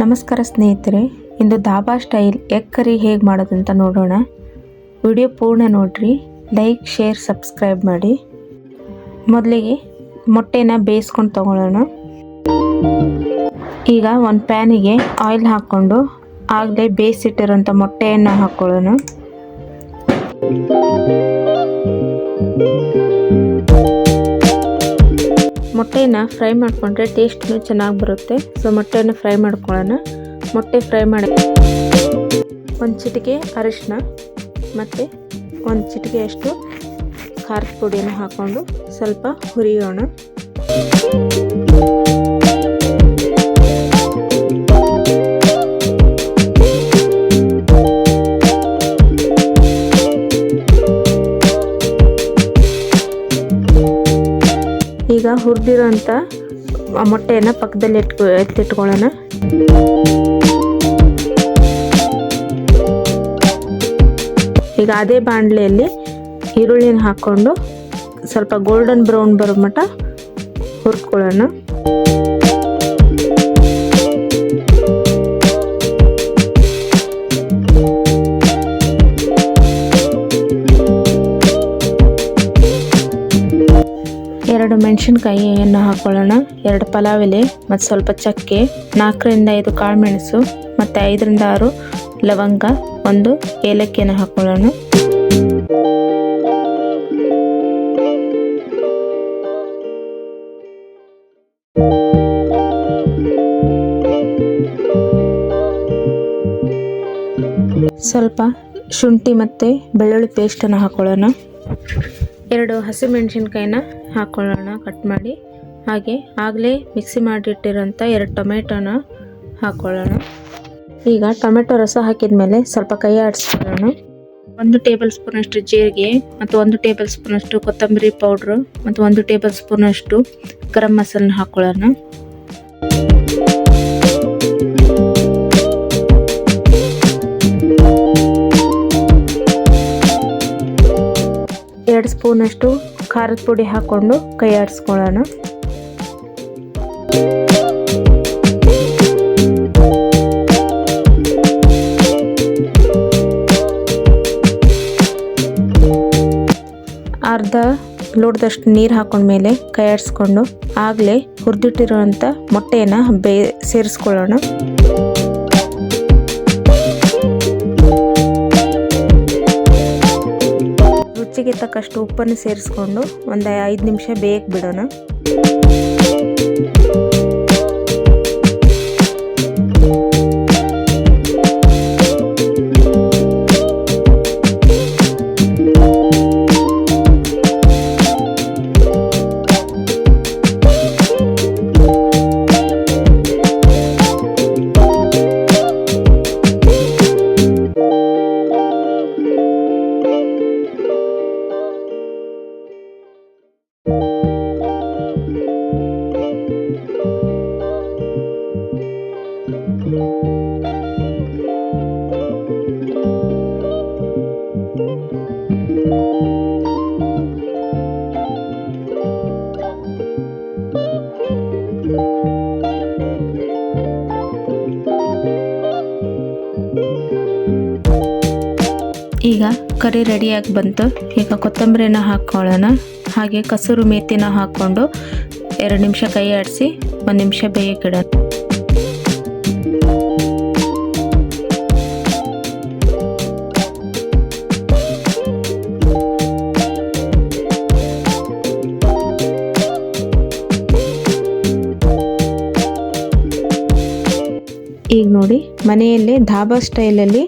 ನಮಸ್ಕಾರ ಸ್ನೇಹಿತರೆ, ಇಂದು dhaba style egg curry ಹೇಗೆ ಮಾಡೋದು ಅಂತ ನೋಡೋಣ. ವಿಡಿಯೋ ಪೂರ್ಣ ನೋಡ್ರಿ, ಲೈಕ್, ಶೇರ್, ಸಬ್ಸ್ಕ್ರೈಬ್ ಮಾಡಿ. ಮೊದಲಿಗೆ ಮೊಟ್ಟೆನ ಬೇಯಿಸ್ಕೊಂಡು ತಗೊಳ್ಳೋಣ. ಈಗ ಒಂದು ಪ್ಯಾನಿಗೆ ಆಯಿಲ್ ಹಾಕ್ಕೊಂಡು ಆಗಲೇ ಬೇಯಿಸಿಟ್ಟಿರೋಂಥ ಮೊಟ್ಟೆಯನ್ನು ಹಾಕ್ಕೊಳ್ಳೋಣ. ಮೊಟ್ಟೆನ ಫ್ರೈ ಮಾಡಿಕೊಂಡ್ರೆ ಟೇಸ್ಟ್ನು ಚೆನ್ನಾಗಿ ಬರುತ್ತೆ. ಸೊ ಮೊಟ್ಟೆಯನ್ನು ಫ್ರೈ ಮಾಡ್ಕೊಳ್ಳೋಣ. ಮೊಟ್ಟೆ ಫ್ರೈ ಮಾಡಿ ಒಂದು ಚಿಟಿಕೆ ಅರಿಶಿನ ಮತ್ತು ಒಂದು ಚಿಟಿಕೆಯಷ್ಟು ಖಾರದ ಪುಡಿಯನ್ನು ಹಾಕ್ಕೊಂಡು ಸ್ವಲ್ಪ ಹುರಿಯೋಣ. ಈಗ ಹುರಿದಿರೋಂಥ ಮೊಟ್ಟೆಯನ್ನು ಪಕ್ಕದಲ್ಲಿ ಎತ್ತಿಟ್ಕೊಳ್ಳೋಣ. ಈಗ ಅದೇ ಬಾಣಲೆಯಲ್ಲಿ ಈರುಳ್ಳಿನ ಹಾಕ್ಕೊಂಡು ಸ್ವಲ್ಪ ಗೋಲ್ಡನ್ ಬ್ರೌನ್ ಬರೋ ಮಟ್ಟ ಹುರ್ಕೊಳ್ಳೋಣ. ಎರಡು ಮೆಣಸಿನ್ಕಾಯಿಯನ್ನು ಹಾಕೊಳ್ಳೋಣ. 2 ಪಲಾವ್ ಎಲೆ ಮತ್ತು ಸ್ವಲ್ಪ ಚಕ್ಕೆ, 4 ರಿಂದ 5 ಕಾಳುಮೆಣಸು ಮತ್ತು 5 ರಿಂದ 6 ಲವಂಗ, 1 ಏಲಕ್ಕಿಯನ್ನು ಹಾಕೊಳ್ಳೋಣ. ಸ್ವಲ್ಪ ಶುಂಠಿ ಮತ್ತು ಬೆಳ್ಳುಳ್ಳಿ ಪೇಸ್ಟನ್ನು ಹಾಕೊಳ್ಳೋಣ. 2 ಹಸಿಮೆಣಸಿನ್ಕಾಯಿನ ಹಾಕೊಳ್ಳೋಣ ಕಟ್ ಮಾಡಿ. ಹಾಗೆ ಆಗಲೇ ಮಿಕ್ಸಿ ಮಾಡಿಟ್ಟಿರೋಂಥ 2 ಟೊಮೆಟೊನ ಹಾಕೊಳ್ಳೋಣ. ಈಗ ಟೊಮೆಟೊ ರಸ ಹಾಕಿದ ಮೇಲೆ ಸ್ವಲ್ಪ ಕೈ ಆಡಿಸ್ಕೊಳ್ಳೋಣ. 1 ಟೇಬಲ್ ಸ್ಪೂನಷ್ಟು ಜೀರಿಗೆ ಮತ್ತು 1 ಟೇಬಲ್ ಸ್ಪೂನಷ್ಟು ಕೊತ್ತಂಬರಿ ಪೌಡ್ರು ಮತ್ತು 1 ಟೇಬಲ್ ಸ್ಪೂನಷ್ಟು ಗರಂ ಮಸಾಲನ ಹಾಕೊಳ್ಳೋಣ. ಎರಡು ಸ್ಪೂನಷ್ಟು ಖಾರದ ಪುಡಿ ಹಾಕ್ಕೊಂಡು ಕೈ ಆಡಿಸ್ಕೊಳ್ಳೋಣ. ಅರ್ಧ ಲೋಟದಷ್ಟು ನೀರು ಹಾಕೊಂಡ್ಮೇಲೆ ಕೈ ಆಡಿಸ್ಕೊಂಡು ಆಗಲೇ ಹುರಿದಿಟ್ಟಿರೋಂಥ ಮೊಟ್ಟೆಯನ್ನು ಸೇರಿಸ್ಕೊಳ್ಳೋಣ. ರುಚಿಗೆ ತಕ್ಕಷ್ಟು ಉಪ್ಪನ್ನು ಸೇರಿಸ್ಕೊಂಡು ಒಂದು 5 ನಿಮಿಷ ಬೇಯಕ್ಕೆ ಬಿಡೋಣ. ಈಗ ಕರಿ ರೆಡಿಯಾಗಿ ಬಂತು. ಈಗ ಕೊತ್ತಂಬರಿನ ಹಾಕ್ಕೊಳ್ಳೋಣ. ಹಾಗೆ ಕಸೂರು ಮೇಥಿನ ಹಾಕ್ಕೊಂಡು 2 ನಿಮಿಷ ಕೈ ಆಡಿಸಿ 1 ನಿಮಿಷ ಬೇಯಕ್ಕಿಡೋಣ. ಈಗ ನೋಡಿ, ಮನೆಯಲ್ಲೇ ಧಾಬಾ ಸ್ಟೈಲಲ್ಲಿ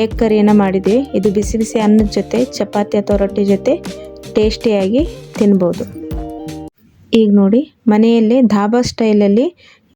ಎಗ್ ಕರಿಯನ್ನು ಮಾಡಿದ್ವಿ. ಇದು ಬಿಸಿ ಬಿಸಿ ಅನ್ನದ ಜೊತೆ, ಚಪಾತಿ ಅಥವಾ ರೊಟ್ಟಿ ಜೊತೆ ಟೇಸ್ಟಿಯಾಗಿ ತಿನ್ಬೋದು. ಈಗ ನೋಡಿ, ಮನೆಯಲ್ಲೇ ಧಾಬಾ ಸ್ಟೈಲಲ್ಲಿ